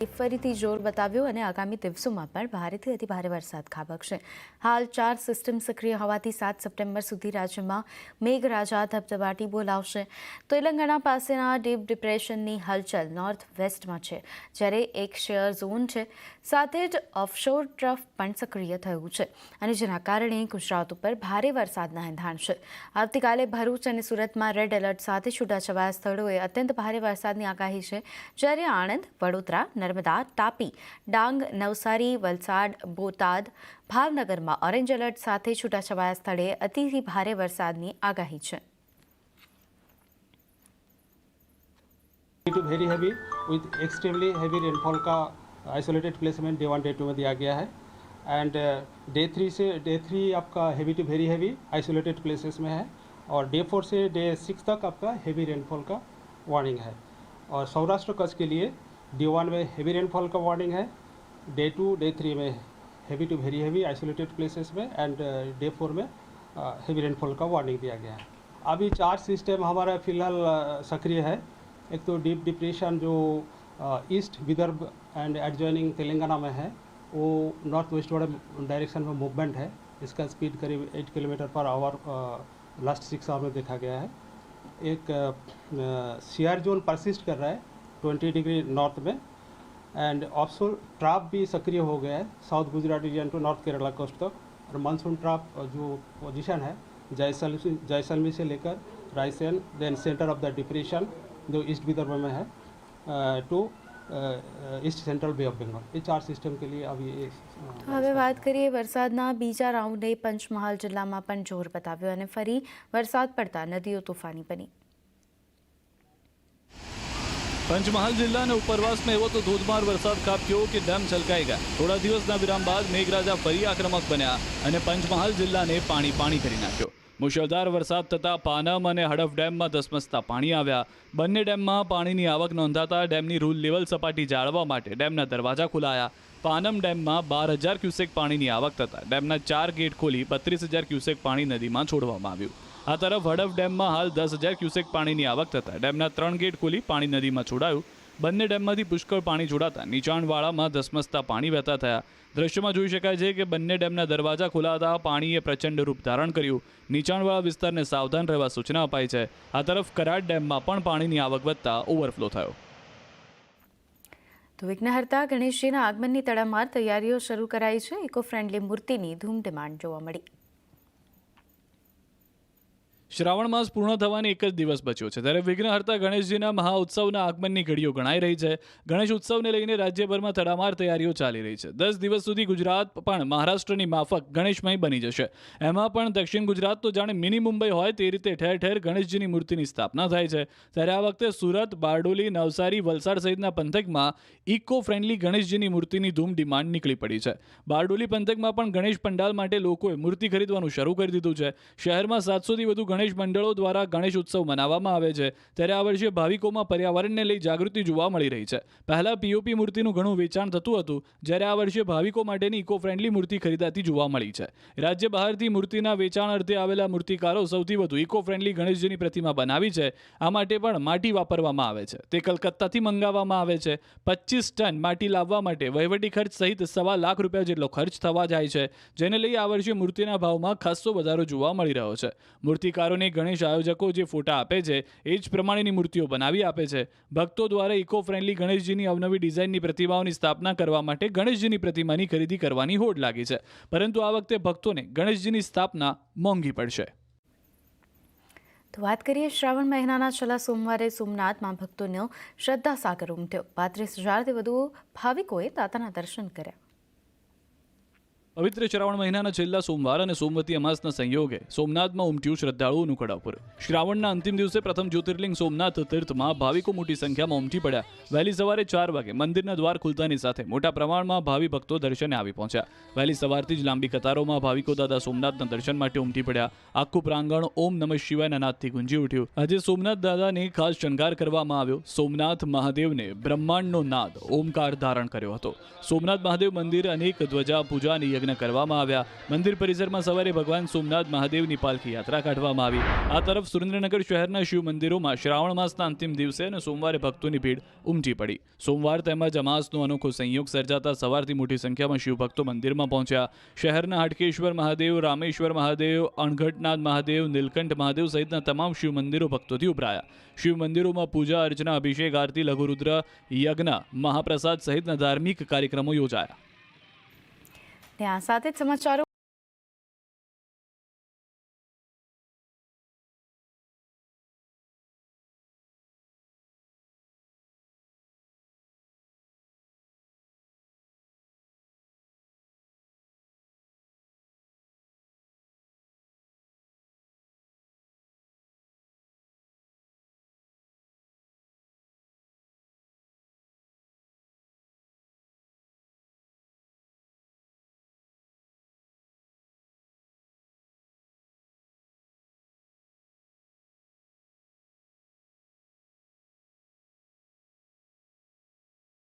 ફરીથી જોર બતાવ્યો અને આગામી દિવસોમાં પણ ભારેથી અતિભારે વરસાદ ખાબકશે. હાલ 4 સિસ્ટમ સક્રિય હોવાથી 7 સપ્ટેમ્બર સુધી રાજ્યમાં મેઘરાજા ધબધબાટી બોલાવશે. તેલંગાણા પાસેના ડીપ ડિપ્રેશનની હલચલ નોર્થ વેસ્ટમાં છે, જ્યારે એક શેર ઝોન છે. સાથે જ ઓફશોર ટ્રફ પણ સક્રિય થયું છે અને જેના કારણે ગુજરાત ઉપર ભારે વરસાદના એંધાણ છે. આવતીકાલે ભરૂચ અને સુરતમાં રેડ એલર્ટ સાથે છૂટાછવાયા સ્થળોએ અત્યંત ભારે વરસાદની આગાહી છે, જ્યારે આણંદ, વડોદરા, નર્મદા, તાપી, ડાંગ, નવસારી, વલસાડ, બોટાદ, ભાવનગરમાં ઓરેન્જ એલર્ટ સાથે છૂટાછવાયા સ્થળે અતિથી ભારે વરસાદની આગાહી છે. To very heavy with extremely heavy rainfall का आइसोलेटेड प्लेस में डे 1 डे 2 में दिया गया है एंड डे 3 आपका heavy to very heavy isolated places में है और डे 4 से डे 6 तक आपका हैवी रेनफॉल का वार्निंग है. और सौराष्ट्र कच्छ के लिए डे 1 में हैवी रेनफॉल का वार्निंग है, डे 2 डे 3 में heavy to very heavy isolated places में एंड डे 4 में हैवी रेनफॉल का वार्निंग दिया गया है. अभी 4 सिस्टम हमारा फिलहाल सक्रिय है. एक तो डीप डिप्रेशन जो east Vidarbha and adjoining Telangana में है, वो नॉर्थ वेस्ट वाले डायरेक्शन में मूवमेंट है. इसका स्पीड करीब 8 kilometre per hour last 6 our में देखा गया है. एक सीआर जोन परसिस्ट कर रहा है 20 डिग्री नॉर्थ में एंड ऑफशोर ट्रैप भी सक्रिय हो गया है south Gujarat region to north Kerala coast तक. और मानसून ट्रैप जो पोजीशन है जैसलमेर से लेकर Raisen then centre of the depression जो ईस्ट विदर्भ में है to east central Bay of Bengal, ये 4 सिस्टम के लिए अभी ये. હવે વાત કરીએ વરસાદના બીજા રાઉન્ડે પંચમહાલ જિલ્લામાં પણ જોર બતાવ્યો અને ફરી વરસાદ પડતા નદીઓ તોફાની બની. પંચમહાલ જિલ્લાના ઉપરવાસમાં એવો તો ધોધમાર વરસાદ ખાબક્યો કે ડેમ છલકાઈ ગયા. થોડા દિવસના વિરામ બાદ મેઘરાજા ફરી આક્રમક બન્યા અને પંચમહાલ જિલ્લાને પાણી કરી નાખ્યો. મુશળધાર વરસાદ થતાં પાનમ અને હડફ ડેમમાં ધસમસતા પાણી આવ્યા. બંને ડેમમાં પાણીની આવક નોંધાતા ડેમની રૂલ લેવલ સપાટી જાળવવા માટે ડેમના દરવાજા ખોલાયા. પાનમ ડેમમાં 12,000 ક્યુસેક પાણીની આવક થતાં ડેમના 4 ગેટ ખોલી 32,000 ક્યુસેક પાણી નદીમાં છોડવામાં આવ્યું. આ તરફ હડફ ડેમમાં હાલ 10,000 ક્યુસેક પાણીની આવક થતાં ડેમના 3 ગેટ ખોલી પાણી નદીમાં છોડાયું. બંને ડેમમાંથી પુષ્કળ પાણી છોડાતા નીચાણવાળામાં ધસમસતા પાણી વહેતા થયા. દ્રશ્યમાં જોઈ શકાય છે કે બંને ડેમના દરવાજા ખોલાતા પાણીએ પ્રચંડ રૂપ ધારણ કર્યું. નીચાણવાળા વિસ્તારને સાવધાન રહેવા સૂચના અપાઈ છે. આ તરફ કરાડ ડેમમાં પણ પાણીની આવક વધતા ઓવરફ્લો થયો. તો વિઘ્નહર્તા ગણેશજીના આગમનની તડામાર તૈયારીઓ શરૂ કરાઈ છે. ઇકો ફ્રેન્ડલી મૂર્તિની ધૂમ ડિમાન્ડ જોવા મળી. શ્રાવણ માસ પૂર્ણ થવાને એક જ દિવસ બચ્યો છે, ત્યારે વિઘ્નહર્તા ગણેશજીના મહાઉત્સવના આગમનની ઘડીઓ ગણાઈ રહી છે. ગણેશ ઉત્સવને લઈને રાજ્યભરમાં તડામાર તૈયારીઓ ચાલી રહી છે. 10 દિવસ સુધી ગુજરાત પણ મહારાષ્ટ્રની માફક ગણેશમય બની જશે. એમાં પણ દક્ષિણ ગુજરાત તો જાણે મિની મુંબઈ હોય તે રીતે ઠેર ઠેર ગણેશજીની મૂર્તિની સ્થાપના થાય છે. ત્યારે આ વખતે સુરત, બારડોલી, નવસારી, વલસાડ સહિતના પંથકમાં ઇકો ફ્રેન્ડલી ગણેશજીની મૂર્તિની ધૂમ ડિમાન્ડ નીકળી પડી છે. બારડોલી પંથકમાં પણ ગણેશ પંડાલ માટે લોકોએ મૂર્તિ ખરીદવાનું શરૂ કરી દીધું છે. શહેરમાં 700થી વધુ ગણેશ મંડળો દ્વારા ગણેશ ઉત્સવ મનાવવામાં આવે છે. ત્યારે આ વર્ષે ભાવિકોમાં પર્યાવરણને લઈ જાગૃતિ જોવા મળી રહી છે. પહેલા પીઓપી મૂર્તિનું ઘણું વેચાણ થતું હતું, જ્યારે આ વર્ષે ભાવિકો માટેની ઇકો ફ્રેન્ડલી મૂર્તિ ખરીદાતી જોવા મળી છે. રાજ્ય બહારથી મૂર્તિના વેચાણ અર્થે આવેલા મૂર્તિકારો સૌથી વધુ ઇકો ફ્રેન્ડલી ગણેશજીની પ્રતિમા બનાવી છે. આ માટે પણ માટી વાપરવામાં આવે છે. તે કલકત્તાથી મંગાવવામાં આવે છે. 25 ટન માટી લાવવા માટે વહીવટી ખર્ચ સહિત ₹1.25 લાખ જેટલો ખર્ચ થવા જાય છે, જેને લઈ આ વર્ષે મૂર્તિના ભાવમાં ખાસ્સો વધારો જોવા મળી રહ્યો છે. મૂર્તિકારોને ગણેશ આયોજકો જે ફોટા આપે છે એ જ પ્રમાણેની મૂર્તિઓ બનાવી આપે છે. ભક્તો દ્વારા ઇકો ફ્રેન્ડલી ગણેશજીની અવનવી ડિઝાઇનની પ્રતિમાઓની સ્થાપના કરવા માટે ગણેશજીની પ્રતિમાની ખરીદી કરવાની હોડ લાગી છે. પરંતુ આ વખતે ભક્તોને ગણેશજીની સ્થાપના મોંઘી પડશે. તો વાત કરીએ શ્રાવણ મહિનાના છેલ્લા સોમવારે સોમનાથમાં ભક્તોનો શ્રદ્ધા સાગર ઉમટ્યો. 35,000થી વધુ ભાવિકોએ દાતાના દર્શન કર્યા. પવિત્ર શ્રાવણ મહિનાના છેલ્લા સોમવાર અને સોમવતી અમાસના સંયોગે સોમનાથમાં ઉમટ્યું શ્રદ્ધાળુઓનું કડાપુર. શ્રાવણના અંતિમ દિવસે પ્રથમ જ્યોતિર્લિંગ સોમનાથ તીર્થમાં ભાવિકો મોટી સંખ્યામાં ઉમટી પડ્યા. વહેલી સવારે 4 વાગે મંદિરના દ્વાર ખુલતાની સાથે મોટા પ્રમાણમાં ભાવિ ભક્તો દર્શને આવી પહોંચ્યા. વહેલી સવારથી જ લાંબી કતારોમાં ભાવિકો દાદા સોમનાથના દર્શન માટે ઉમટી પડ્યા. આખું પ્રાંગણ ઓમ નમઃ શિવાયના નાદથી ગુંજી ઉઠ્યું. આજે સોમનાથ દાદાને ખાસ શણગાર કરવામાં આવ્યો. સોમનાથ મહાદેવને બ્રહ્માંડનો નાદ ઓમકાર ધારણ કર્યો હતો. સોમનાથ મહાદેવ મંદિર અનેક ધ્વજા પૂજા અને યજ્ઞ કરવામાં આવ્યા. મંદિર પરિસરમાં સવારે ભગવાન સોમનાથ મહાદેવની પાલખી યાત્રા કાઢવામાં આવી. આ તરફ સુરેન્દ્રનગર શહેરના શિવ મંદિરોમાં શ્રાવણ માસના અંતિમ દિવસે અને સોમવારે ભક્તોની ભીડ ઉમટી પડી. સોમવાર તેમજ અમાસનો અનોખો સંયોગ સર્જાતા સવારથી મોટી સંખ્યામાં શિવભક્તો મંદિરમાં પહોંચ્યા. શહેરના હાટકેશ્વર મહાદેવ, રામેશ્વર મહાદેવ, અણઘટનાથ મહાદેવ, નીલકંઠ મહાદેવ સહિતના તમામ શિવ મંદિરો ભક્તોથી ઉભરાયા. શિવ મંદિરોમાં પૂજા અર્ચના, અભિષેક, આરતી, લઘુરુદ્ર યજ્ઞ, મહાપ્રસાદ સહિતના ધાર્મિક કાર્યક્રમો યોજાયા. ત્યાં સાથે જ સમાચારો